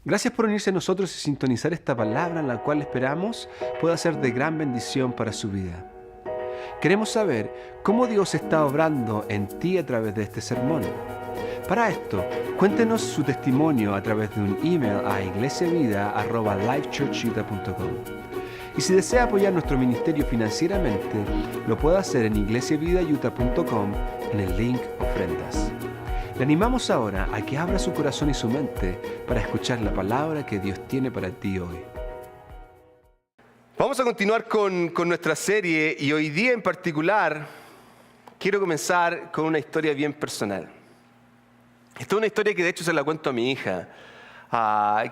Gracias por unirse a nosotros y sintonizar esta palabra en la cual esperamos pueda ser de gran bendición para su vida. Queremos saber cómo Dios está obrando en ti a través de este sermón. Para esto, cuéntenos su testimonio a través de un email a iglesiavida@lifechurchutah.com. Y si desea apoyar nuestro ministerio financieramente, lo puede hacer en iglesiavidautah.com en el link Ofrendas. Le animamos ahora a que abra su corazón y su mente para escuchar la palabra que Dios tiene para ti hoy. Vamos a continuar con nuestra serie y hoy día en particular quiero comenzar con una historia bien personal. Esta es una historia que de hecho se la cuento a mi hija.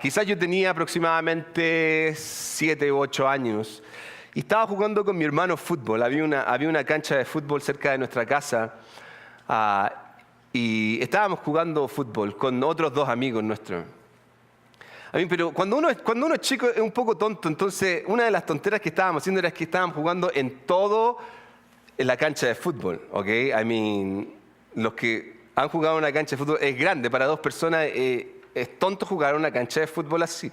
Quizás yo tenía aproximadamente 7 u 8 años y estaba jugando con mi hermano fútbol. Había una cancha de fútbol cerca de nuestra casa y estábamos jugando fútbol con otros 2 amigos nuestros. Pero cuando uno es chico es un poco tonto, entonces una de las tonteras que estábamos haciendo era que estábamos jugando en la cancha de fútbol, ¿ok? Los que han jugado en una cancha de fútbol es grande, para 2 personas es tonto jugar en una cancha de fútbol así.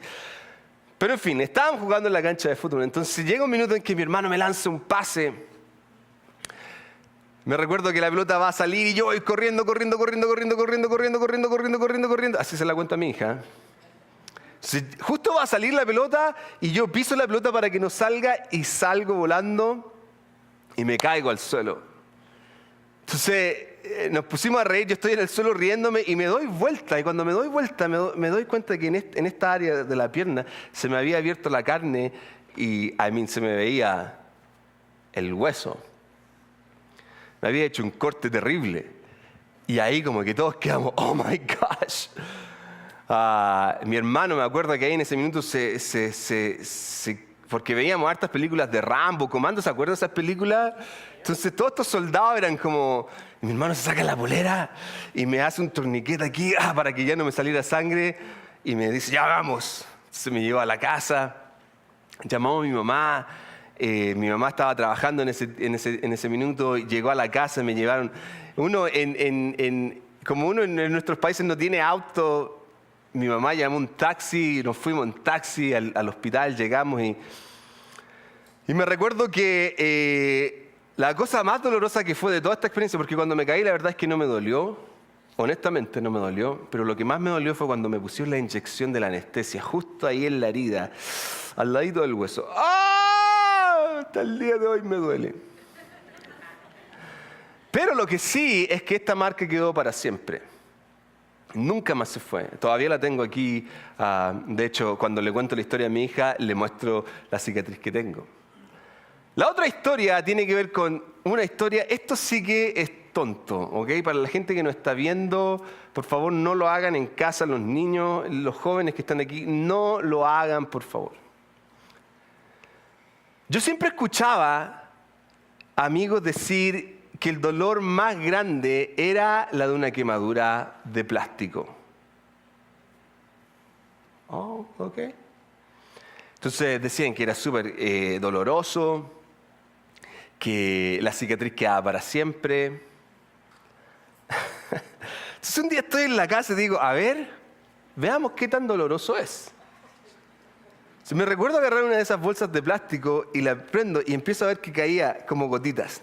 Pero en fin, estábamos jugando en la cancha de fútbol, entonces llega un minuto en que mi hermano me lanza un pase. Me recuerdo que la pelota va a salir y yo voy corriendo. Así se la cuento a mi hija. Justo va a salir la pelota y yo piso la pelota para que no salga y salgo volando y me caigo al suelo. Entonces nos pusimos a reír, yo estoy en el suelo riéndome y me doy vuelta. Y cuando me doy vuelta me doy cuenta que en esta área de la pierna se me había abierto la carne y se me veía el hueso. Me había hecho un corte terrible. Y ahí como que todos quedamos, oh my gosh. Mi hermano, me acuerdo que ahí en ese minuto porque veíamos hartas películas de Rambo, Comando, ¿se acuerdan de esas películas? Entonces todos estos soldados eran como, mi hermano se saca la polera y me hace un torniquete aquí para que ya no me saliera sangre y me dice, ya vamos. Entonces me llevó a la casa, llamamos a mi mamá. Mi mamá estaba trabajando en ese minuto, llegó a la casa, me llevaron. Como uno en nuestros países no tiene auto, mi mamá llamó un taxi, nos fuimos en taxi al hospital, llegamos y me recuerdo que la cosa más dolorosa que fue de toda esta experiencia, porque cuando me caí la verdad es que no me dolió, honestamente no me dolió, pero lo que más me dolió fue cuando me pusieron la inyección de la anestesia, justo ahí en la herida, al ladito del hueso. Hasta el día de hoy me duele. Pero lo que sí es que esta marca quedó para siempre. Nunca más se fue. Todavía la tengo aquí. De hecho, cuando le cuento la historia a mi hija, le muestro la cicatriz que tengo. La otra historia tiene que ver con una historia, esto sí que es tonto, ¿ok? Para la gente que nos está viendo, por favor no lo hagan en casa, los niños, los jóvenes que están aquí, no lo hagan, por favor. Yo siempre escuchaba amigos decir que el dolor más grande era la de una quemadura de plástico. Oh, ok. Entonces decían que era súper doloroso, que la cicatriz quedaba para siempre. Entonces un día estoy en la casa y digo, a ver, veamos qué tan doloroso es. Me recuerdo agarrar una de esas bolsas de plástico y la prendo y empiezo a ver que caía como gotitas.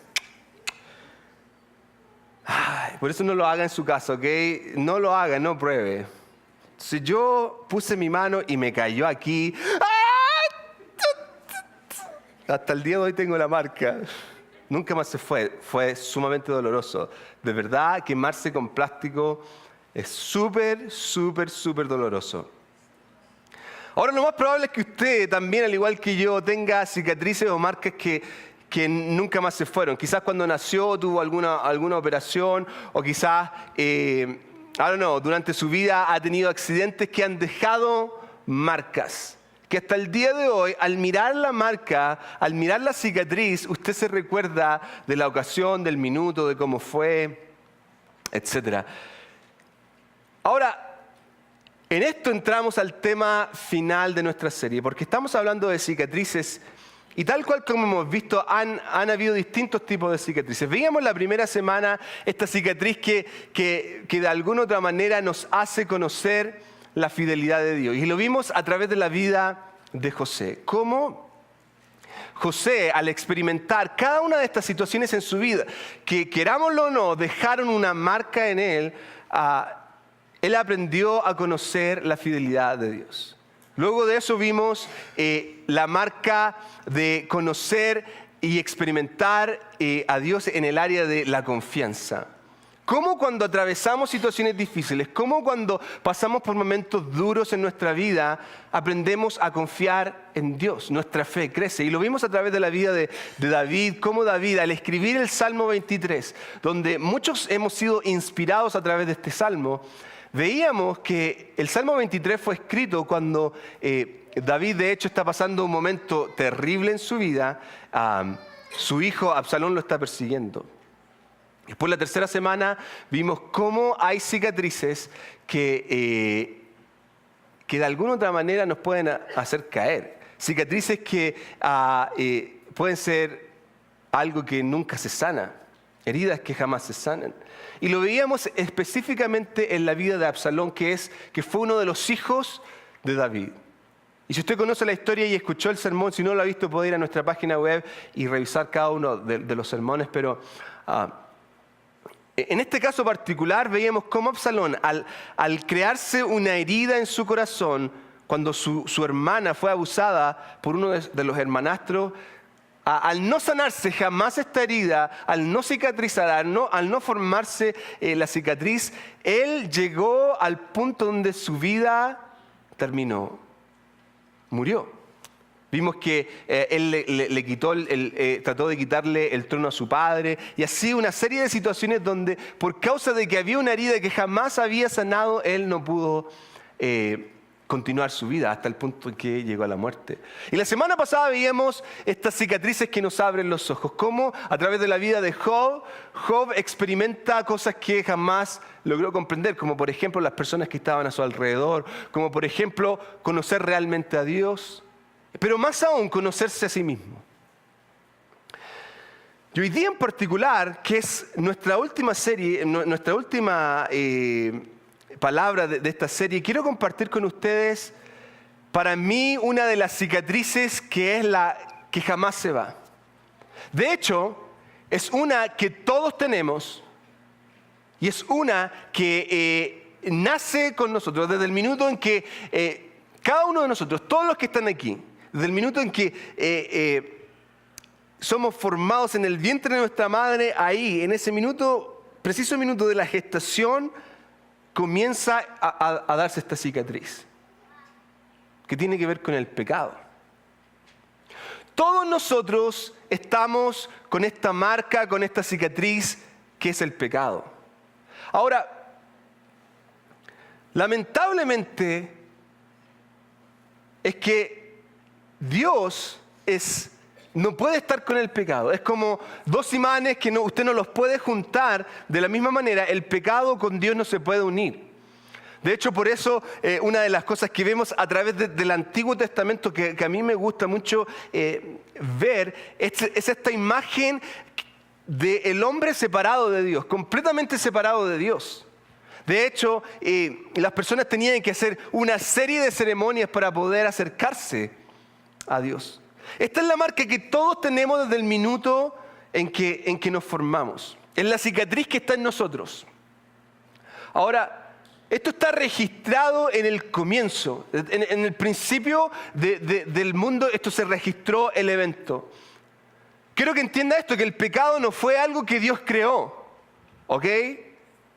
Por eso no lo haga en su casa, ¿ok? No lo haga, no pruebe. Entonces yo puse mi mano y me cayó aquí. Hasta el día de hoy tengo la marca. Nunca más se fue. Fue sumamente doloroso. De verdad, quemarse con plástico es súper doloroso. Ahora lo más probable es que usted también, al igual que yo, tenga cicatrices o marcas que nunca más se fueron. Quizás cuando nació tuvo alguna operación o quizás, durante su vida ha tenido accidentes que han dejado marcas. Que hasta el día de hoy, al mirar la marca, al mirar la cicatriz, usted se recuerda de la ocasión, del minuto, de cómo fue, etc. Ahora, en esto entramos al tema final de nuestra serie, porque estamos hablando de cicatrices y tal cual como hemos visto, han habido distintos tipos de cicatrices. Veíamos la primera semana esta cicatriz que de alguna otra manera nos hace conocer la fidelidad de Dios. Y lo vimos a través de la vida de José. Cómo José, al experimentar cada una de estas situaciones en su vida, que querámoslo o no, dejaron una marca en él, él aprendió a conocer la fidelidad de Dios. Luego de eso vimos la marca de conocer y experimentar a Dios en el área de la confianza. Cómo cuando atravesamos situaciones difíciles, cómo cuando pasamos por momentos duros en nuestra vida, aprendemos a confiar en Dios, nuestra fe crece. Y lo vimos a través de la vida de David, cómo David, al escribir el Salmo 23, donde muchos hemos sido inspirados a través de este Salmo, veíamos que el Salmo 23 fue escrito cuando David de hecho está pasando un momento terrible en su vida. Su hijo Absalón lo está persiguiendo. Después, la tercera semana, vimos cómo hay cicatrices que de alguna u otra manera nos pueden hacer caer. Cicatrices que pueden ser algo que nunca se sana, heridas que jamás se sanan. Y lo veíamos específicamente en la vida de Absalón, que fue uno de los hijos de David. Y si usted conoce la historia y escuchó el sermón, si no lo ha visto, puede ir a nuestra página web y revisar cada uno de los sermones, pero en este caso particular veíamos cómo Absalón, al crearse una herida en su corazón, cuando su hermana fue abusada por uno de los hermanastros, al no sanarse jamás esta herida, al no cicatrizar, al no formarse la cicatriz, él llegó al punto donde su vida terminó, murió. Vimos que él le quitó, trató de quitarle el trono a su padre, y así una serie de situaciones donde por causa de que había una herida que jamás había sanado, él no pudo continuar su vida hasta el punto en que llegó a la muerte. Y la semana pasada veíamos estas cicatrices que nos abren los ojos, cómo a través de la vida de Job experimenta cosas que jamás logró comprender, como por ejemplo las personas que estaban a su alrededor, como por ejemplo conocer realmente a Dios, pero más aún conocerse a sí mismo. Y hoy día en particular, que es nuestra última serie, nuestra última palabra de esta serie, quiero compartir con ustedes, para mí, una de las cicatrices que es la que jamás se va. De hecho, es una que todos tenemos y es una que nace con nosotros desde el minuto en que cada uno de nosotros, todos los que están aquí, desde el minuto en que somos formados en el vientre de nuestra madre, ahí, en ese minuto, preciso minuto de la gestación, comienza a darse esta cicatriz, que tiene que ver con el pecado. Todos nosotros estamos con esta marca, con esta cicatriz, que es el pecado. Ahora, lamentablemente, es que Dios no puede estar con el pecado. Es como dos imanes que usted no los puede juntar de la misma manera. El pecado con Dios no se puede unir. De hecho, por eso una de las cosas que vemos a través del Antiguo Testamento que a mí me gusta mucho ver es esta imagen del hombre separado de Dios, completamente separado de Dios. De hecho, las personas tenían que hacer una serie de ceremonias para poder acercarse a Dios. Esta es la marca que todos tenemos desde el minuto en que nos formamos. Es la cicatriz que está en nosotros. Ahora, esto está registrado en el comienzo. En el principio del mundo, esto se registró el evento. Quiero que entienda esto, que el pecado no fue algo que Dios creó. ¿Ok?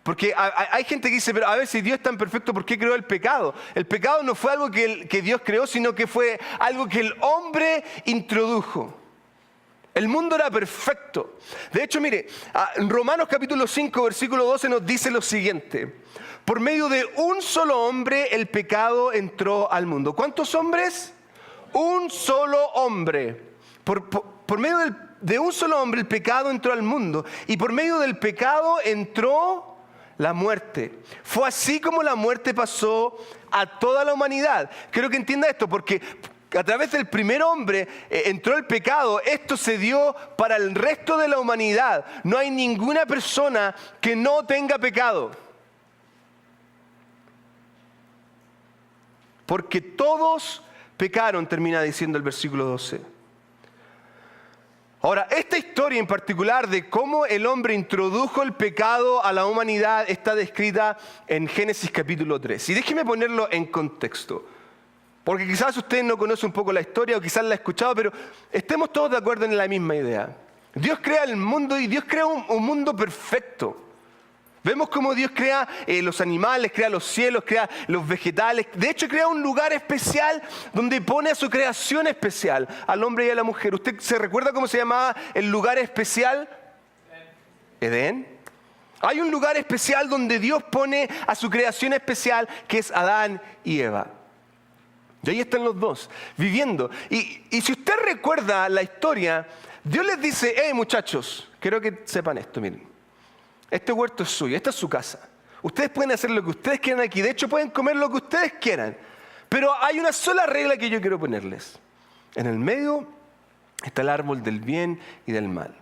Porque hay gente que dice, pero a ver, si Dios es tan perfecto, ¿por qué creó el pecado? El pecado no fue algo que Dios creó, sino que fue algo que el hombre introdujo. El mundo era perfecto. De hecho, mire, en Romanos capítulo 5, versículo 12 nos dice lo siguiente. Por medio de un solo hombre el pecado entró al mundo. ¿Cuántos hombres? Un solo hombre. Por medio de un solo hombre el pecado entró al mundo. Y por medio del pecado entró la muerte. Fue así como la muerte pasó a toda la humanidad. Quiero que entienda esto, porque a través del primer hombre entró el pecado. Esto se dio para el resto de la humanidad. No hay ninguna persona que no tenga pecado. porque todos pecaron, termina diciendo el versículo 12. Ahora, esta historia en particular de cómo el hombre introdujo el pecado a la humanidad está descrita en Génesis capítulo 3. Y déjeme ponerlo en contexto, porque quizás usted no conoce un poco la historia o quizás la ha escuchado, pero estemos todos de acuerdo en la misma idea. Dios crea el mundo y Dios crea un mundo perfecto. Vemos cómo Dios crea los animales, crea los cielos, crea los vegetales. De hecho, crea un lugar especial donde pone a su creación especial, al hombre y a la mujer. ¿Usted se recuerda cómo se llamaba el lugar especial? Edén. Hay un lugar especial donde Dios pone a su creación especial, que es Adán y Eva. Y ahí están los dos, viviendo. Y si usted recuerda la historia, Dios les dice, hey muchachos, quiero que sepan esto, miren. Este huerto es suyo, esta es su casa. Ustedes pueden hacer lo que ustedes quieran aquí. De hecho, pueden comer lo que ustedes quieran. Pero hay una sola regla que yo quiero ponerles. En el medio está el árbol del bien y del mal.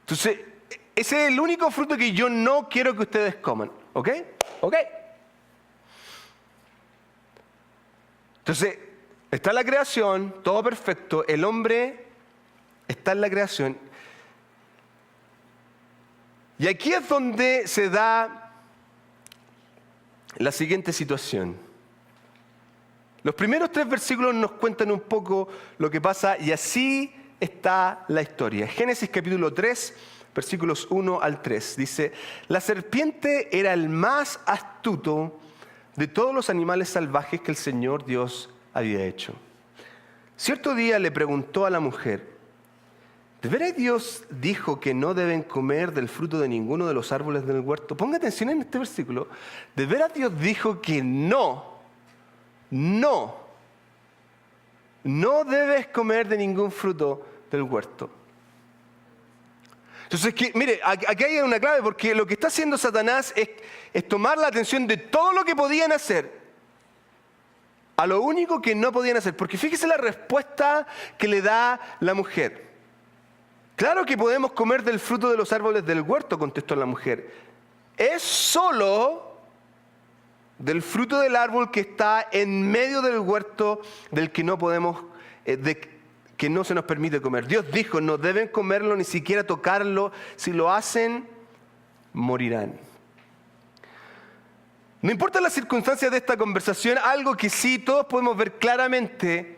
Entonces, ese es el único fruto que yo no quiero que ustedes coman. ¿Ok? ¿Ok? Entonces, está la creación, todo perfecto. El hombre está en la creación. Y aquí es donde se da la siguiente situación. Los primeros 3 versículos nos cuentan un poco lo que pasa y así está la historia. Génesis capítulo 3, versículos 1 al 3. Dice, la serpiente era el más astuto de todos los animales salvajes que el Señor Dios había hecho. Cierto día le preguntó a la mujer, ¿de veras Dios dijo que no deben comer del fruto de ninguno de los árboles del huerto? Ponga atención en este versículo. ¿De veras Dios dijo que no debes comer de ningún fruto del huerto? Entonces, mire, aquí hay una clave, porque lo que está haciendo Satanás es tomar la atención de todo lo que podían hacer a lo único que no podían hacer. Porque fíjese la respuesta que le da la mujer. Claro que podemos comer del fruto de los árboles del huerto, contestó la mujer. Es solo del fruto del árbol que está en medio del huerto del que no podemos, que no se nos permite comer. Dios dijo, no deben comerlo, ni siquiera tocarlo. Si lo hacen, morirán. No importa las circunstancias de esta conversación, algo que sí todos podemos ver claramente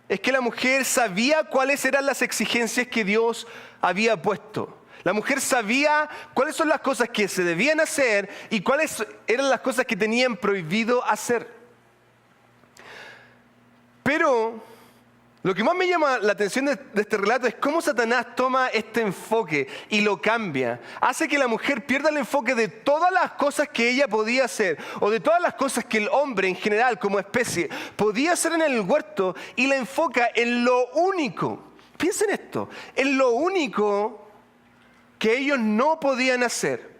es que la mujer sabía cuáles eran las exigencias que Dios había puesto. La mujer sabía cuáles son las cosas que se debían hacer y cuáles eran las cosas que tenían prohibido hacer. Pero lo que más me llama la atención de este relato es cómo Satanás toma este enfoque y lo cambia. Hace que la mujer pierda el enfoque de todas las cosas que ella podía hacer o de todas las cosas que el hombre en general como especie podía hacer en el huerto y la enfoca en lo único. Piensen esto, en lo único que ellos no podían hacer.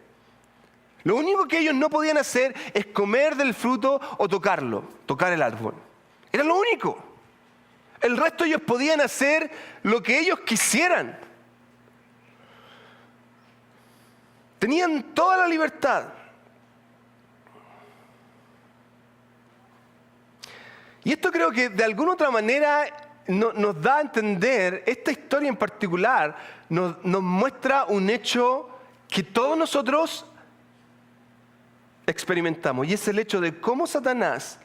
Lo único que ellos no podían hacer es comer del fruto o tocarlo, tocar el árbol. Era lo único. El resto ellos podían hacer lo que ellos quisieran. Tenían toda la libertad. Y esto creo que de alguna otra manera nos da a entender, esta historia en particular nos muestra un hecho que todos nosotros experimentamos. Y es el hecho de cómo Satanás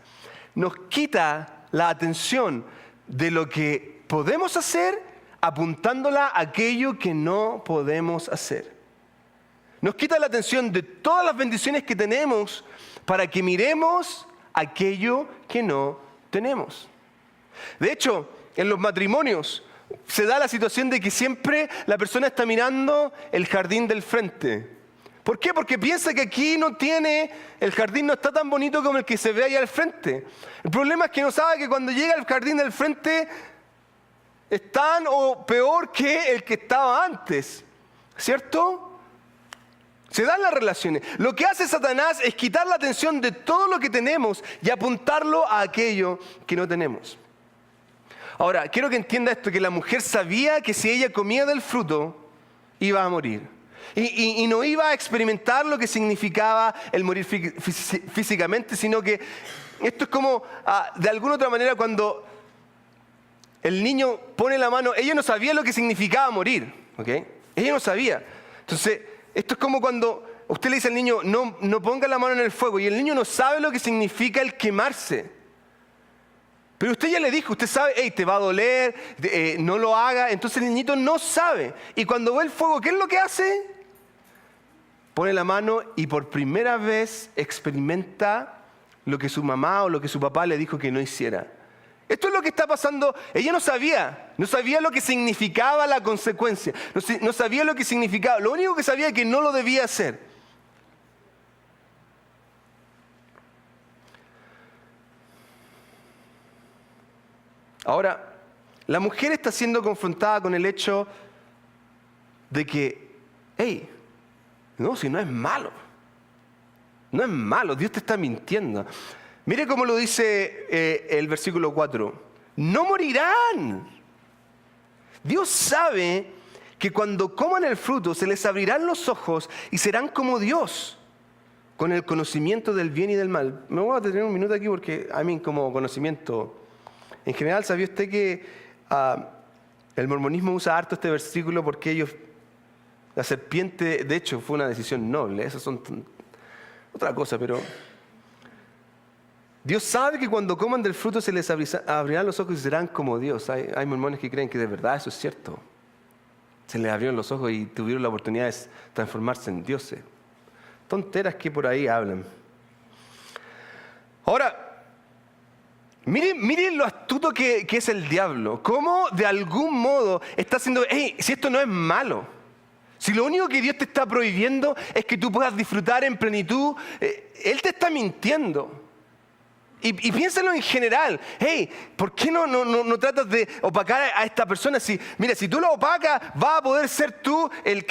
nos quita la atención de lo que podemos hacer, apuntándola a aquello que no podemos hacer. Nos quita la atención de todas las bendiciones que tenemos para que miremos aquello que no tenemos. De hecho, en los matrimonios se da la situación de que siempre la persona está mirando el jardín del frente. ¿Por qué? Porque piensa que aquí el jardín no está tan bonito como el que se ve ahí al frente. El problema es que no sabe que cuando llega al jardín del frente es tan o peor que el que estaba antes. ¿Cierto? Se dan las relaciones. Lo que hace Satanás es quitar la atención de todo lo que tenemos y apuntarlo a aquello que no tenemos. Ahora, quiero que entienda esto, que la mujer sabía que si ella comía del fruto, iba a morir. Y no iba a experimentar lo que significaba el morir físicamente, sino que Esto es como, de alguna otra manera, cuando el niño pone la mano, ella no sabía lo que significaba morir, ¿ok? Ella no sabía. Entonces, esto es como cuando usted le dice al niño, no ponga la mano en el fuego, y el niño no sabe lo que significa el quemarse. Pero usted ya le dijo, usted sabe, hey, te va a doler, no lo haga. Entonces el niñito no sabe. Y cuando ve el fuego, ¿qué es lo que hace? Pone la mano y por primera vez experimenta lo que su mamá o lo que su papá le dijo que no hiciera. Esto es lo que está pasando. Ella no sabía lo que significaba la consecuencia, no sabía lo que significaba. Lo único que sabía es que no lo debía hacer. Ahora, la mujer está siendo confrontada con el hecho de que, hey, no, si no es malo. No es malo, Dios te está mintiendo. Mire cómo lo dice el versículo 4. No morirán. Dios sabe que cuando coman el fruto se les abrirán los ojos y serán como Dios, con el conocimiento del bien y del mal. Me voy a detener un minuto aquí porque a mí como conocimiento... En general, ¿sabía usted que el mormonismo usa harto este versículo porque ellos, la serpiente, de hecho, fue una decisión noble? Esas son otra cosa, pero Dios sabe que cuando coman del fruto se les abrirán los ojos y serán como Dios. Hay mormones que creen que de verdad eso es cierto. Se les abrieron los ojos y tuvieron la oportunidad de transformarse en dioses. Tonteras que por ahí hablan. Ahora, miren lo astuto que es el diablo. Cómo de algún modo está haciendo, hey, si esto no es malo, si lo único que Dios te está prohibiendo es que tú puedas disfrutar en plenitud, Él te está mintiendo. Y piénsalo en general. Hey, ¿por qué no tratas de opacar a esta persona? Mira, si tú la opacas, vas a poder ser tú el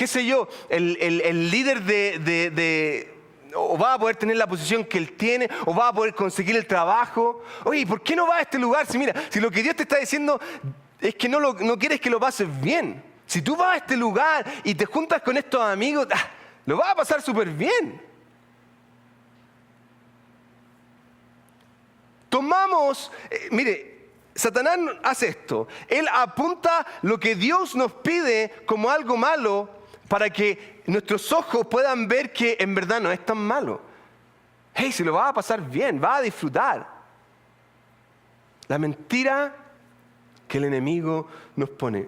líder o vas a poder tener la posición que él tiene, o vas a poder conseguir el trabajo. Oye, ¿por qué no vas a este lugar? Si lo que Dios te está diciendo es que no quieres que lo pases bien. Si tú vas a este lugar y te juntas con estos amigos, lo vas a pasar súper bien. Mire, Satanás hace esto. Él apunta lo que Dios nos pide como algo malo para que nuestros ojos puedan ver que en verdad no es tan malo. Hey, si lo vas a pasar bien, vas a disfrutar. La mentira que el enemigo nos pone.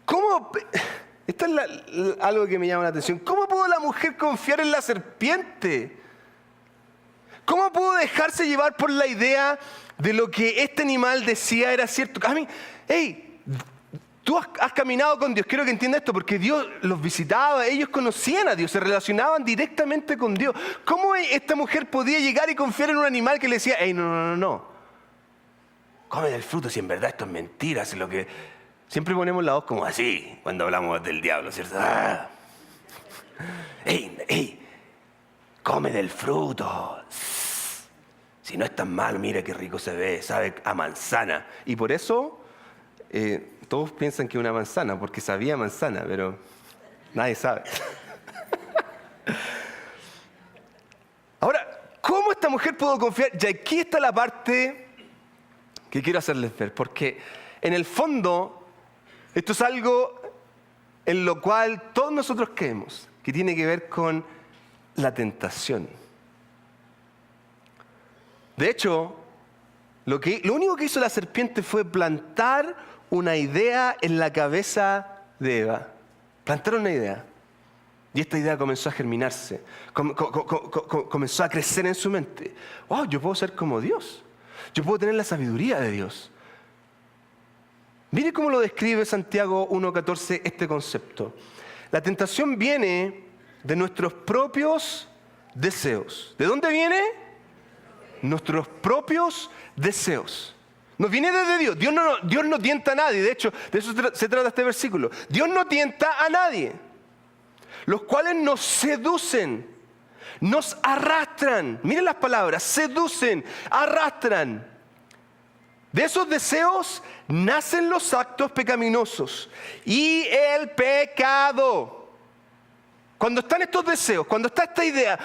¿Cómo? Esto es algo que me llama la atención. ¿Cómo pudo la mujer confiar en la serpiente? ¿Cómo pudo dejarse llevar por la idea de lo que este animal decía era cierto? Hey, tú has caminado con Dios, quiero que entiendas esto, porque Dios los visitaba, ellos conocían a Dios, se relacionaban directamente con Dios. ¿Cómo esta mujer podía llegar y confiar en un animal que le decía, hey, no, come del fruto si en verdad esto es mentira? Es lo que siempre ponemos la voz como así cuando hablamos del diablo, ¿cierto? Hey, come del fruto. Si no es tan malo, mira qué rico se ve, sabe a manzana. Y por eso todos piensan que es una manzana, porque sabía manzana, pero nadie sabe. Ahora, ¿cómo esta mujer pudo confiar? Y aquí está la parte que quiero hacerles ver, porque en el fondo esto es algo en lo cual todos nosotros creemos, que tiene que ver con la tentación. De hecho, lo único que hizo la serpiente fue plantar una idea en la cabeza de Eva. Plantaron una idea. Y esta idea comenzó a germinarse. Comenzó a crecer en su mente. Wow, yo puedo ser como Dios. Yo puedo tener la sabiduría de Dios. Mire cómo lo describe Santiago 1:14 este concepto. La tentación viene de nuestros propios deseos. ¿De dónde viene? Nuestros propios deseos. No viene desde Dios. Dios no tienta a nadie. De hecho, de eso se trata este versículo. Dios no tienta a nadie. Los cuales nos seducen, nos arrastran. Miren las palabras, seducen, arrastran. De esos deseos nacen los actos pecaminosos y el pecado. Cuando están estos deseos, cuando está esta idea,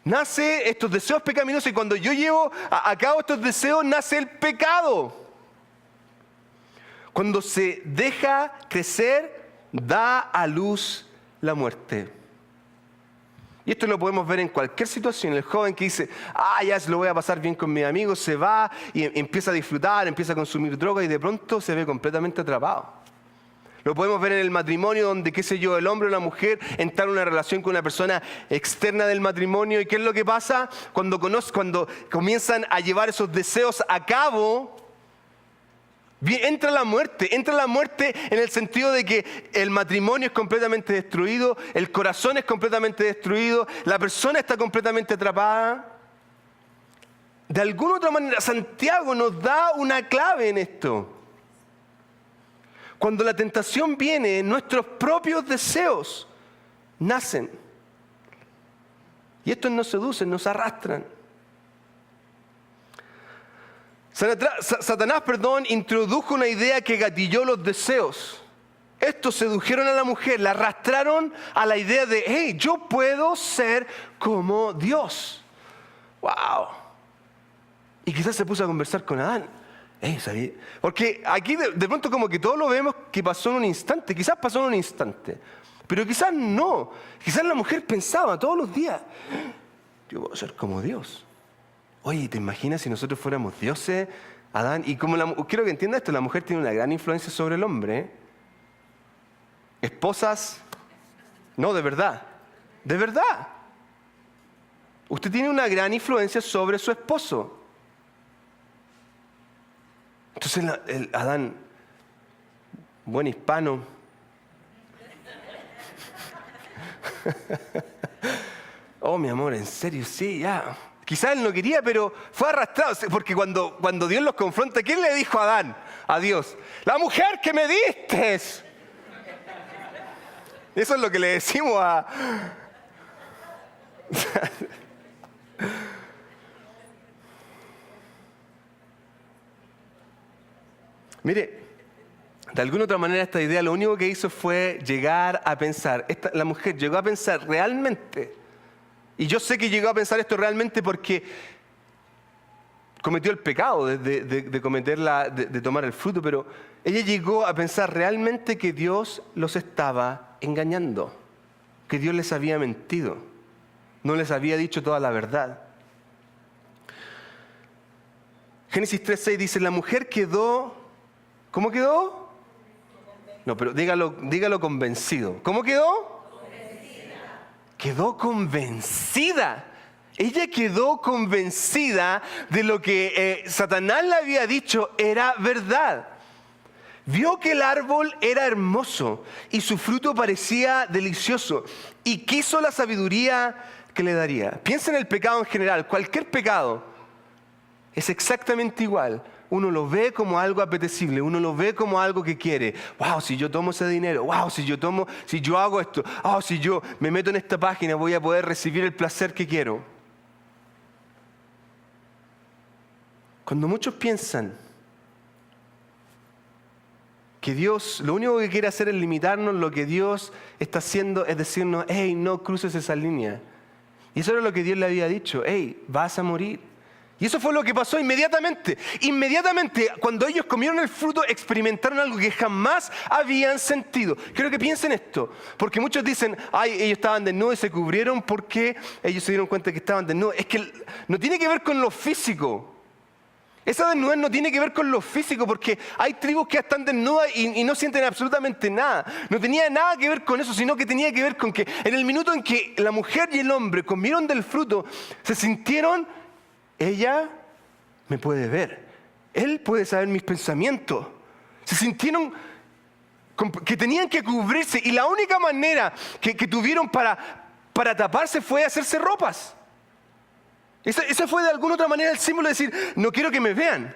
Nace estos deseos pecaminosos y cuando yo llevo a cabo estos deseos, nace el pecado. Cuando se deja crecer, da a luz la muerte. Y esto lo podemos ver en cualquier situación. El joven que dice, ya se lo voy a pasar bien con mis amigos, se va y empieza a disfrutar, empieza a consumir droga y de pronto se ve completamente atrapado. Lo podemos ver en el matrimonio donde, qué sé yo, el hombre o la mujer entra en una relación con una persona externa del matrimonio. ¿Y qué es lo que pasa? Cuando comienzan a llevar esos deseos a cabo, entra la muerte en el sentido de que el matrimonio es completamente destruido, el corazón es completamente destruido, la persona está completamente atrapada. De alguna otra manera, Santiago nos da una clave en esto. Cuando la tentación viene, nuestros propios deseos nacen. Y estos nos seducen, nos arrastran. Satanás, introdujo una idea que gatilló los deseos. Estos sedujeron a la mujer, la arrastraron a la idea de, hey, yo puedo ser como Dios. ¡Wow! Y quizás se puso a conversar con Adán. ¿Sabía? Porque aquí de pronto como que todos lo vemos que pasó en un instante. Quizás pasó en un instante, pero quizás no. Quizás la mujer pensaba todos los días, yo puedo ser como Dios. Oye, ¿te imaginas si nosotros fuéramos dioses, Adán? Y quiero que entienda esto, la mujer tiene una gran influencia sobre el hombre. Esposas, no, de verdad. De verdad. Usted tiene una gran influencia sobre su esposo. Entonces Adán, buen hispano, oh mi amor, en serio, sí, ya. Quizás él no quería, pero fue arrastrado, porque cuando Dios los confronta, ¿quién le dijo a Adán? A Dios, la mujer que me diste. Eso es lo que le decimos a... Mire, de alguna otra manera esta idea lo único que hizo fue llegar a pensar, la mujer llegó a pensar realmente, y yo sé que llegó a pensar esto realmente porque cometió el pecado de tomar el fruto, pero ella llegó a pensar realmente que Dios los estaba engañando, que Dios les había mentido, no les había dicho toda la verdad. Génesis 3:6 dice, la mujer quedó... ¿Cómo quedó? No, pero dígalo convencido. ¿Cómo quedó? Convencida. Quedó convencida. Ella quedó convencida de lo que Satanás le había dicho era verdad. Vio que el árbol era hermoso y su fruto parecía delicioso y quiso la sabiduría que le daría. Piensa en el pecado en general. Cualquier pecado es exactamente igual. Uno lo ve como algo apetecible, uno lo ve como algo que quiere. Wow, si yo tomo ese dinero, wow, si yo hago esto, si yo me meto en esta página voy a poder recibir el placer que quiero. Cuando muchos piensan que Dios lo único que quiere hacer es limitarnos, lo que Dios está haciendo es decirnos, hey, no cruces esa línea. Y eso era lo que Dios le había dicho, hey, vas a morir. Y eso fue lo que pasó inmediatamente. Inmediatamente, cuando ellos comieron el fruto, experimentaron algo que jamás habían sentido. Quiero que piensen esto, porque muchos dicen, ellos estaban desnudos y se cubrieron porque ellos se dieron cuenta que estaban desnudos. Es que no tiene que ver con lo físico. Esa desnudez no tiene que ver con lo físico, porque hay tribus que están desnudas y no sienten absolutamente nada. No tenía nada que ver con eso, sino que tenía que ver con que en el minuto en que la mujer y el hombre comieron del fruto, se sintieron... Ella me puede ver. Él puede saber mis pensamientos. Se sintieron que tenían que cubrirse y la única manera que tuvieron para taparse fue hacerse ropas. Ese fue de alguna otra manera el símbolo de decir, no quiero que me vean.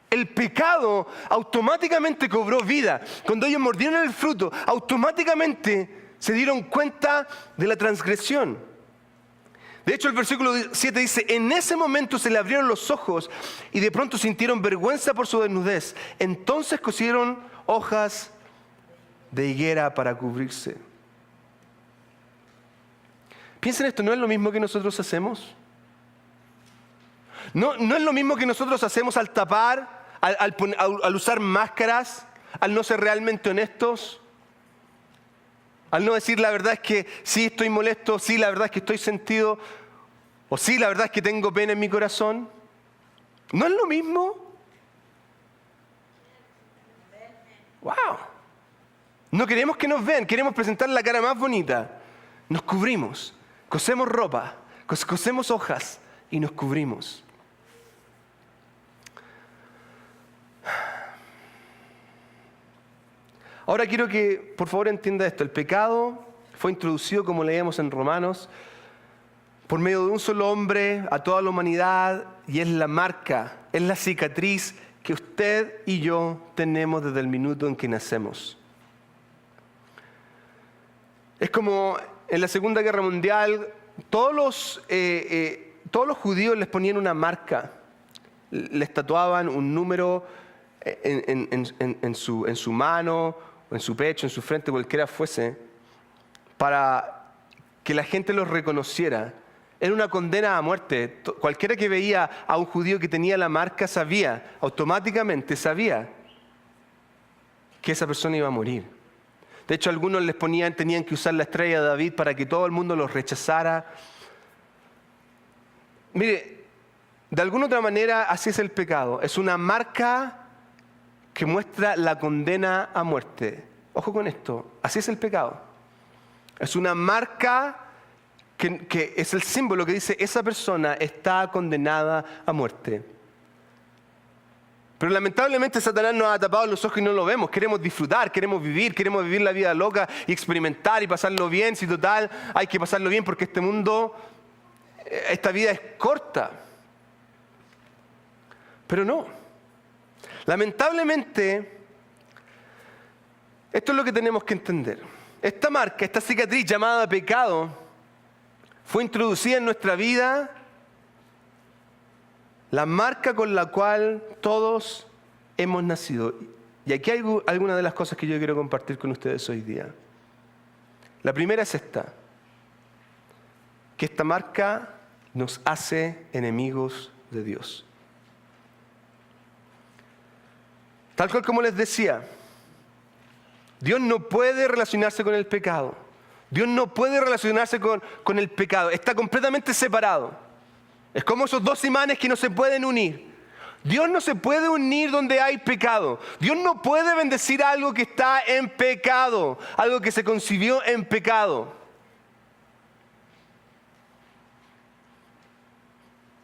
El pecado automáticamente cobró vida. Cuando ellos mordieron el fruto, automáticamente se dieron cuenta de la transgresión. De hecho, el versículo 7 dice, en ese momento se le abrieron los ojos y de pronto sintieron vergüenza por su desnudez. Entonces cosieron hojas de higuera para cubrirse. Piensen esto, ¿no es lo mismo que nosotros hacemos? ¿No es lo mismo que nosotros hacemos al tapar, al usar máscaras, al no ser realmente honestos? Al no decir la verdad es que sí estoy molesto, sí la verdad es que estoy sentido, o sí la verdad es que tengo pena en mi corazón. ¿No es lo mismo? ¡Wow! No queremos que nos vean, queremos presentar la cara más bonita. Nos cubrimos, cosemos ropa, cosemos hojas y nos cubrimos. Ahora quiero que por favor entienda esto. El pecado fue introducido, como leíamos en Romanos, por medio de un solo hombre a toda la humanidad, y es la marca, es la cicatriz que usted y yo tenemos desde el minuto en que nacemos. Es como en la Segunda Guerra Mundial, todos los judíos les ponían una marca, les tatuaban un número en su mano, en su pecho, en su frente, cualquiera fuese, para que la gente los reconociera. Era una condena a muerte. Cualquiera que veía a un judío que tenía la marca automáticamente sabía que esa persona iba a morir. De hecho, algunos tenían que usar la estrella de David para que todo el mundo los rechazara. Mire, de alguna otra manera así es el pecado. Es una marca que muestra la condena a muerte. Ojo con esto, así es el pecado. Es una marca que es el símbolo que dice esa persona está condenada a muerte. Pero lamentablemente Satanás nos ha tapado los ojos y no lo vemos. Queremos disfrutar, queremos vivir la vida loca y experimentar y pasarlo bien. Si total, hay que pasarlo bien porque este mundo, esta vida es corta. Pero no. Lamentablemente, esto es lo que tenemos que entender. Esta marca, esta cicatriz llamada pecado, fue introducida en nuestra vida, la marca con la cual todos hemos nacido. Y aquí hay algunas de las cosas que yo quiero compartir con ustedes hoy día. La primera es esta, que esta marca nos hace enemigos de Dios. Tal cual como les decía, Dios no puede relacionarse con el pecado. Dios no puede relacionarse con el pecado. Está completamente separado. Es como esos dos imanes que no se pueden unir. Dios no se puede unir donde hay pecado. Dios no puede bendecir algo que está en pecado, algo que se concibió en pecado.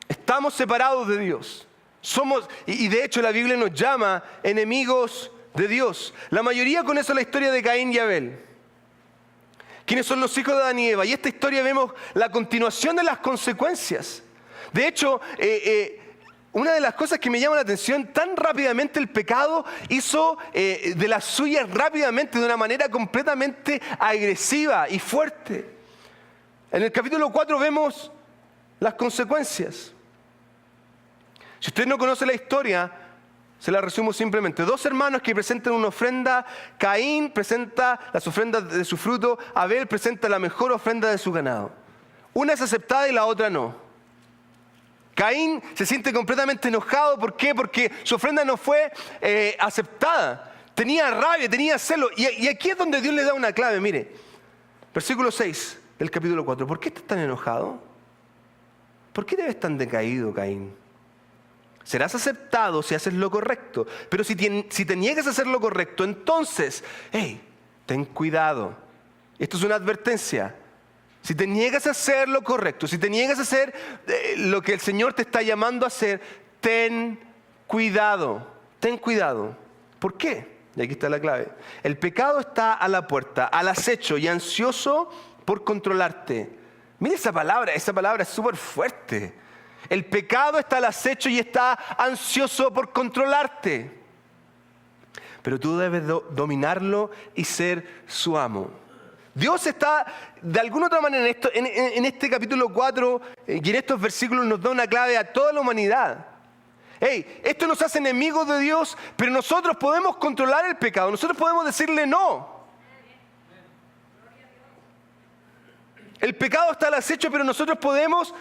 Estamos separados de Dios. Y de hecho la Biblia nos llama enemigos de Dios. La mayoría conoce la historia de Caín y Abel, quienes son los hijos de Adán y Eva. Y esta historia vemos la continuación de las consecuencias. De hecho, una de las cosas que me llama la atención, tan rápidamente el pecado hizo de las suyas rápidamente, de una manera completamente agresiva y fuerte. En el capítulo 4 vemos las consecuencias. Si usted no conoce la historia, se la resumo simplemente. Dos hermanos que presentan una ofrenda. Caín presenta las ofrendas de su fruto. Abel presenta la mejor ofrenda de su ganado. Una es aceptada y la otra no. Caín se siente completamente enojado. ¿Por qué? Porque su ofrenda no fue aceptada. Tenía rabia, tenía celo. Y aquí es donde Dios le da una clave. Mire, versículo 6 del capítulo 4. ¿Por qué estás tan enojado? ¿Por qué te ves tan decaído, Caín? Serás aceptado si haces lo correcto. Pero si te niegas a hacer lo correcto, entonces, ten cuidado. Esto es una advertencia. Si te niegas a hacer lo correcto, si te niegas a hacer lo que el Señor te está llamando a hacer, ten cuidado. Ten cuidado. ¿Por qué? Y aquí está la clave. El pecado está a la puerta, al acecho y ansioso por controlarte. Mira esa palabra es súper fuerte. El pecado está al acecho y está ansioso por controlarte. Pero tú debes dominarlo y ser su amo. Dios está, de alguna otra manera, en este capítulo 4 y en estos versículos nos da una clave a toda la humanidad. Esto nos hace enemigos de Dios, pero nosotros podemos controlar el pecado. Nosotros podemos decirle no. El pecado está al acecho, pero nosotros podemos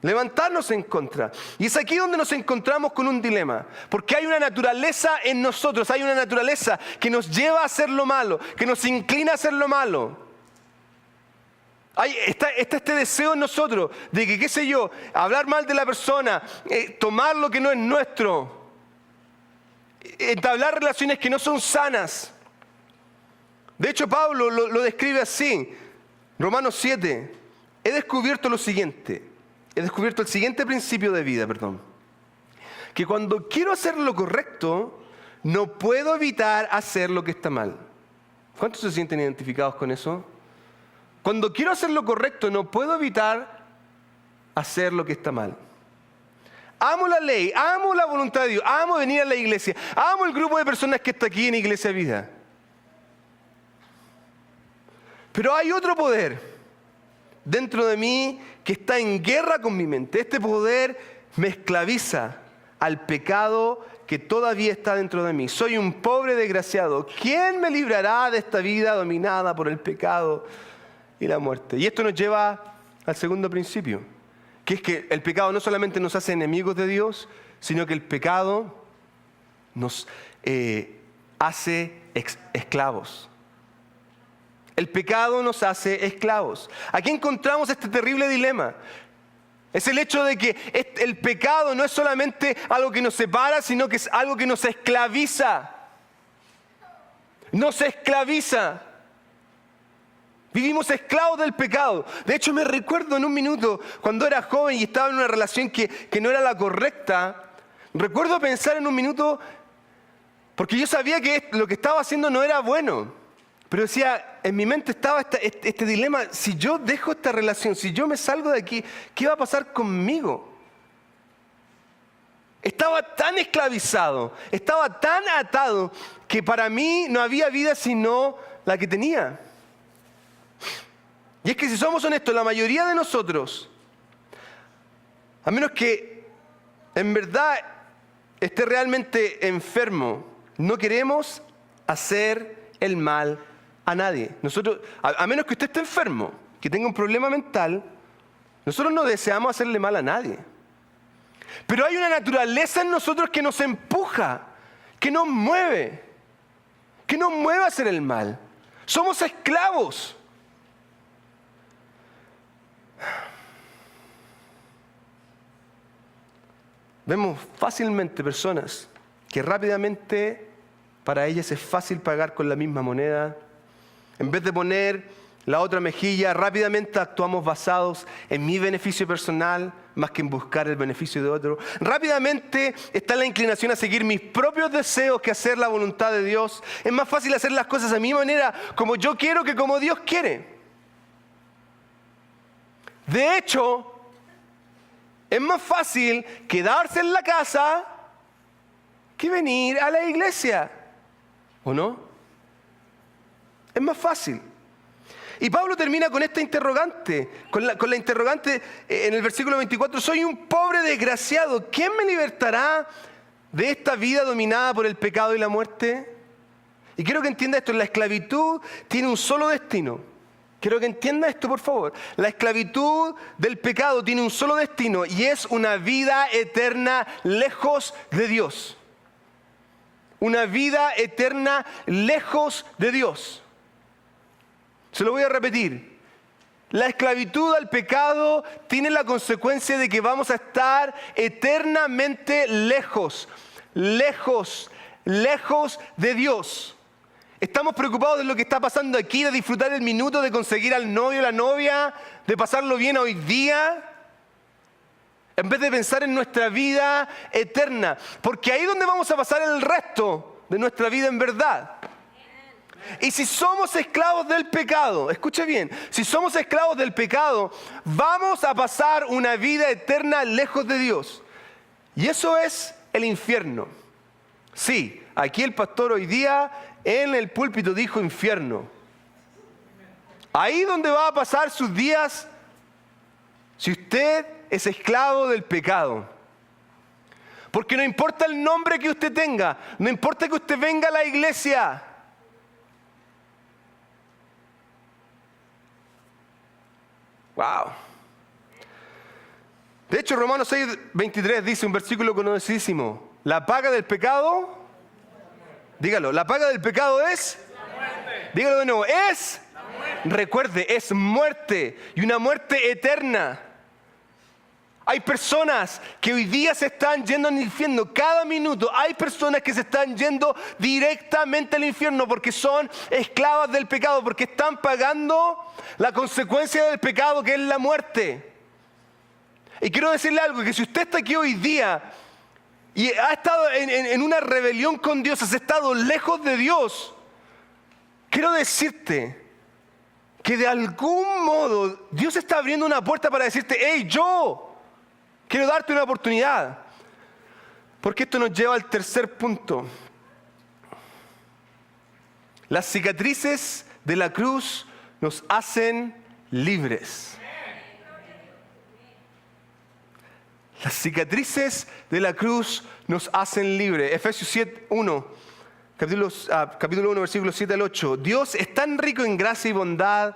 levantarnos en contra. Y es aquí donde nos encontramos con un dilema. Porque hay una naturaleza en nosotros, hay una naturaleza que nos lleva a hacer lo malo, que nos inclina a hacer lo malo. Está este deseo en nosotros de que, qué sé yo, hablar mal de la persona, tomar lo que no es nuestro, entablar relaciones que no son sanas. De hecho, Pablo lo describe así, Romanos 7. He descubierto el siguiente principio de vida, que cuando quiero hacer lo correcto, no puedo evitar hacer lo que está mal. ¿Cuántos se sienten identificados con eso? Cuando quiero hacer lo correcto, no puedo evitar hacer lo que está mal. Amo la ley, amo la voluntad de Dios, amo venir a la iglesia, amo el grupo de personas que está aquí en Iglesia Vida. Pero hay otro poder dentro de mí que está en guerra con mi mente. Este poder me esclaviza al pecado que todavía está dentro de mí. Soy un pobre desgraciado. ¿Quién me librará de esta vida dominada por el pecado y la muerte? Y esto nos lleva al segundo principio, que es que el pecado no solamente nos hace enemigos de Dios, sino que el pecado nos hace esclavos. El pecado nos hace esclavos. Aquí encontramos este terrible dilema. Es el hecho de que el pecado no es solamente algo que nos separa, sino que es algo que nos esclaviza. Nos esclaviza. Vivimos esclavos del pecado. De hecho, me recuerdo en un minuto, cuando era joven y estaba en una relación que no era la correcta, recuerdo pensar en un minuto, porque yo sabía que lo que estaba haciendo no era bueno. Pero decía, en mi mente estaba este dilema: si yo dejo esta relación, si yo me salgo de aquí, ¿qué va a pasar conmigo? Estaba tan esclavizado, estaba tan atado, que para mí no había vida sino la que tenía. Y es que si somos honestos, la mayoría de nosotros, a menos que en verdad esté realmente enfermo, no queremos hacer el mal a nadie. Nosotros, a menos que usted esté enfermo, que tenga un problema mental, nosotros no deseamos hacerle mal a nadie. Pero hay una naturaleza en nosotros que nos empuja, que nos mueve a hacer el mal. Somos esclavos. Vemos fácilmente personas que rápidamente para ellas es fácil pagar con la misma moneda. En vez de poner la otra mejilla, rápidamente actuamos basados en mi beneficio personal más que en buscar el beneficio de otro. Rápidamente está la inclinación a seguir mis propios deseos que hacer la voluntad de Dios. Es más fácil hacer las cosas a mi manera, como yo quiero, que como Dios quiere. De hecho, es más fácil quedarse en la casa que venir a la iglesia, ¿o no? Es más fácil. Y Pablo termina con esta interrogante, con la interrogante en el versículo 24: soy un pobre desgraciado, ¿quién me libertará de esta vida dominada por el pecado y la muerte? Y quiero que entienda esto: la esclavitud tiene un solo destino. Quiero que entienda esto, por favor. La esclavitud del pecado tiene un solo destino, y es una vida eterna lejos de Dios. Una vida eterna lejos de Dios. Se lo voy a repetir. La esclavitud al pecado tiene la consecuencia de que vamos a estar eternamente lejos de Dios. Estamos preocupados de lo que está pasando aquí, de disfrutar el minuto, de conseguir al novio o la novia, de pasarlo bien hoy día, en vez de pensar en nuestra vida eterna. Porque ahí es donde vamos a pasar el resto de nuestra vida en verdad. Y si somos esclavos del pecado, escuche bien, si somos esclavos del pecado, vamos a pasar una vida eterna lejos de Dios. Y eso es el infierno. Sí, aquí el pastor hoy día en el púlpito dijo infierno. Ahí donde va a pasar sus días si usted es esclavo del pecado. Porque no importa el nombre que usted tenga, no importa que usted venga a la iglesia, Wow. De hecho, Romanos 6:23 dice un versículo conocidísimo. La paga del pecado, dígalo, la paga del pecado es, dígalo de nuevo, es, recuerde, es muerte y una muerte eterna. Hay personas que hoy día se están yendo al infierno cada minuto. Hay personas que se están yendo directamente al infierno porque son esclavas del pecado, porque están pagando la consecuencia del pecado, que es la muerte. Y quiero decirle algo, que si usted está aquí hoy día y ha estado en una rebelión con Dios, has estado lejos de Dios, quiero decirte que de algún modo Dios está abriendo una puerta para decirte, hey, yo quiero darte una oportunidad. Porque esto nos lleva al tercer punto. Las cicatrices de la cruz nos hacen libres. Las cicatrices de la cruz nos hacen libres. Efesios 7:1, capítulo 1, versículos 7 al 8. Dios es tan rico en gracia y bondad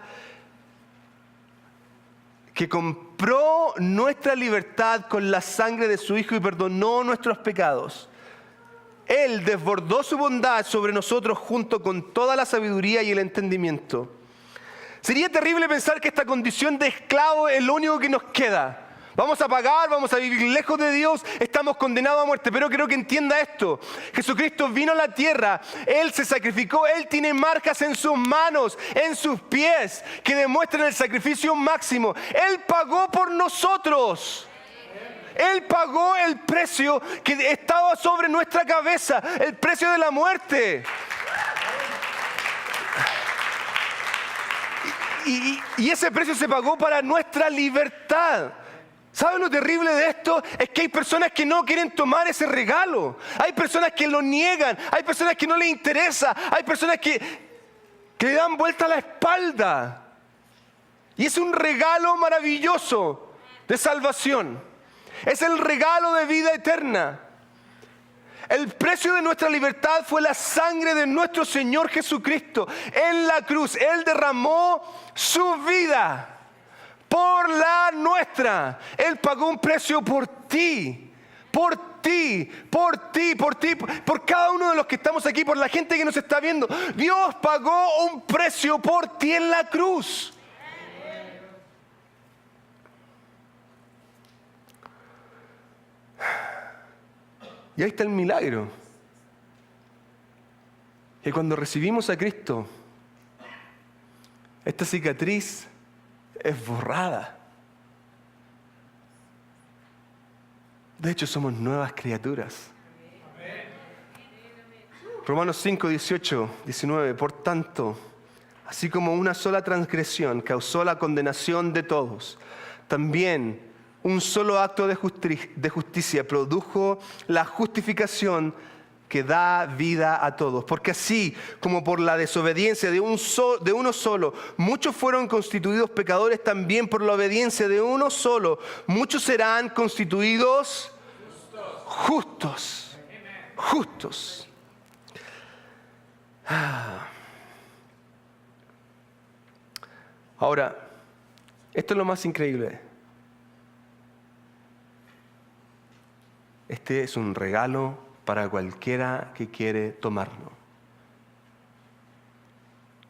que compró nuestra libertad con la sangre de su Hijo y perdonó nuestros pecados. Él desbordó su bondad sobre nosotros junto con toda la sabiduría y el entendimiento. Sería terrible pensar que esta condición de esclavo es lo único que nos queda. Vamos a pagar, vamos a vivir lejos de Dios, estamos condenados a muerte. Pero quiero que entienda esto. Jesucristo vino a la tierra, Él se sacrificó, Él tiene marcas en sus manos, en sus pies, que demuestran el sacrificio máximo. Él pagó por nosotros. Él pagó el precio que estaba sobre nuestra cabeza, el precio de la muerte. Y ese precio se pagó para nuestra libertad. ¿Saben lo terrible de esto? Es que hay personas que no quieren tomar ese regalo. Hay personas que lo niegan. Hay personas que no les interesa. Hay personas que le dan vuelta a la espalda. Y es un regalo maravilloso de salvación. Es el regalo de vida eterna. El precio de nuestra libertad fue la sangre de nuestro Señor Jesucristo. En la cruz, Él derramó su vida por la nuestra. Él pagó un precio por ti, por ti, por ti, por ti, por cada uno de los que estamos aquí, por la gente que nos está viendo. Dios pagó un precio por ti en la cruz. Y ahí está el milagro. Que cuando recibimos a Cristo, esta cicatriz es borrada. De hecho, somos nuevas criaturas. Romanos 5, 18, 19. Por tanto, así como una sola transgresión causó la condenación de todos, también un solo acto de justicia produjo la justificación que da vida a todos. Porque así como por la desobediencia de uno solo, muchos fueron constituidos pecadores, también por la obediencia de uno solo, muchos serán constituidos justos. Justos. Ahora, esto es lo más increíble. Este es un regalo para cualquiera que quiere tomarlo.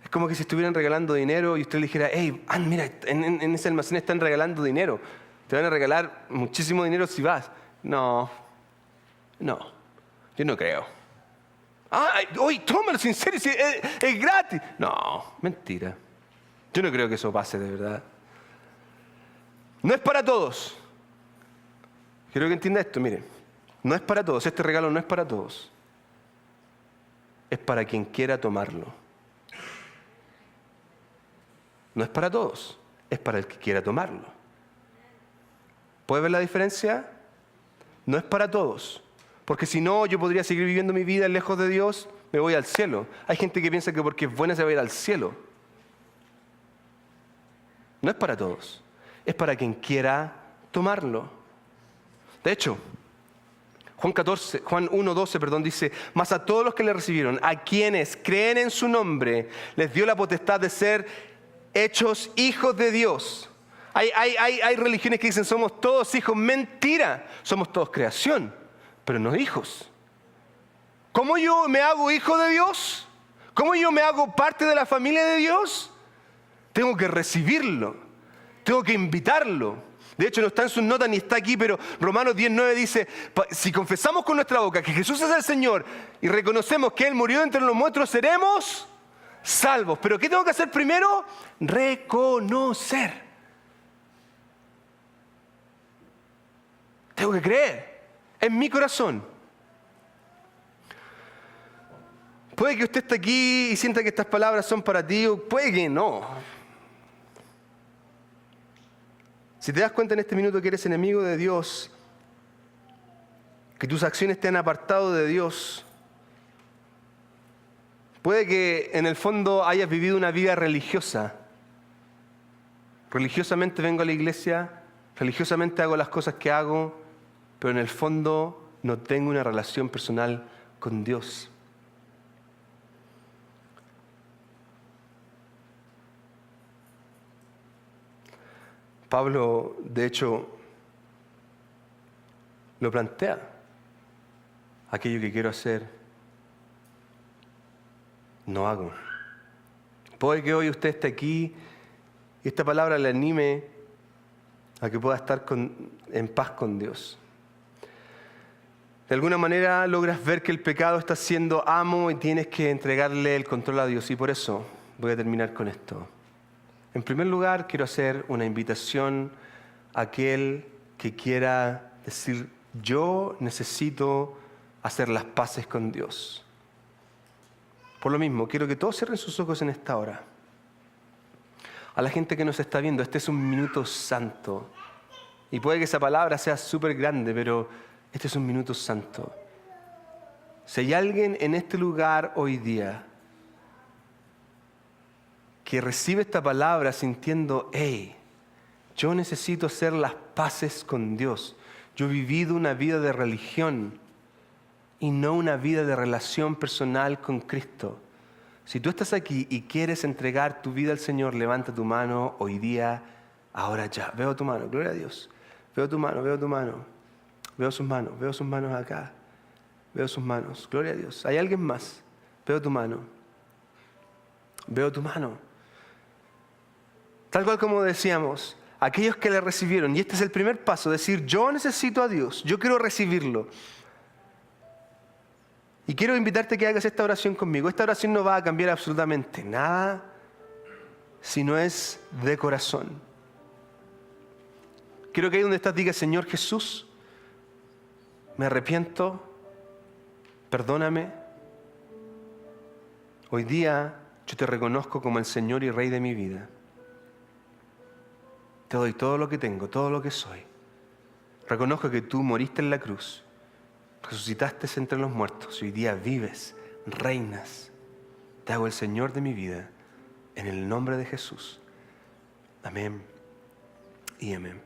Es como que si estuvieran regalando dinero y usted le dijera, hey, mira, en ese almacén están regalando dinero. Te van a regalar muchísimo dinero si vas. No, yo no creo. Oye, tómalo, en serio, es gratis. No, mentira. Yo no creo que eso pase de verdad. No es para todos. Quiero que entienda esto, mire. No es para todos, este regalo no es para todos. Es para quien quiera tomarlo. No es para todos, es para el que quiera tomarlo. ¿Puede ver la diferencia? No es para todos, porque si no, yo podría seguir viviendo mi vida lejos de Dios, me voy al cielo. Hay gente que piensa que porque es buena se va a ir al cielo. No es para todos, es para quien quiera tomarlo. De hecho, Juan 1:12, dice, mas a todos los que le recibieron, a quienes creen en su nombre, les dio la potestad de ser hechos hijos de Dios, Hay religiones que dicen somos todos hijos. Mentira. Somos todos creación, pero no hijos. ¿Cómo yo me hago hijo de Dios? ¿Cómo yo me hago parte de la familia de Dios? Tengo que recibirlo. Tengo que invitarlo. De hecho, no está en sus notas ni está aquí, pero Romanos 10:9 dice, si confesamos con nuestra boca que Jesús es el Señor y reconocemos que Él murió entre los muertos, seremos salvos. ¿Pero qué tengo que hacer primero? Reconocer. Tengo que creer en mi corazón. Puede que usted esté aquí y sienta que estas palabras son para ti, o puede que no. Si te das cuenta en este minuto que eres enemigo de Dios, que tus acciones te han apartado de Dios, puede que en el fondo hayas vivido una vida religiosa. Religiosamente vengo a la iglesia, religiosamente hago las cosas que hago, pero en el fondo no tengo una relación personal con Dios. Pablo, de hecho, lo plantea. Aquello que quiero hacer, no hago. Puede que hoy usted esté aquí y esta palabra le anime a que pueda estar en paz con Dios. De alguna manera logras ver que el pecado está siendo amo y tienes que entregarle el control a Dios. Y por eso voy a terminar con esto. En primer lugar, quiero hacer una invitación a aquel que quiera decir, yo necesito hacer las paces con Dios. Por lo mismo, quiero que todos cierren sus ojos en esta hora. A la gente que nos está viendo, este es un minuto santo. Y puede que esa palabra sea súper grande, pero este es un minuto santo. Si hay alguien en este lugar hoy día que recibe esta palabra sintiendo, hey, yo necesito hacer las paces con Dios. Yo he vivido una vida de religión y no una vida de relación personal con Cristo. Si tú estás aquí y quieres entregar tu vida al Señor, levanta tu mano hoy día, ahora ya. Veo tu mano, gloria a Dios. Veo tu mano, veo tu mano. Veo sus manos acá. Veo sus manos, gloria a Dios. ¿Hay alguien más? Veo tu mano. Veo tu mano. Tal cual como decíamos, aquellos que le recibieron, y este es el primer paso, decir, yo necesito a Dios, yo quiero recibirlo. Y quiero invitarte a que hagas esta oración conmigo. Esta oración no va a cambiar absolutamente nada si no es de corazón. Quiero que ahí donde estás digas, Señor Jesús, me arrepiento, perdóname. Hoy día yo te reconozco como el Señor y Rey de mi vida. Te doy todo lo que tengo, todo lo que soy. Reconozco que tú moriste en la cruz, resucitaste entre los muertos y hoy día vives, reinas. Te hago el Señor de mi vida, en el nombre de Jesús. Amén y amén.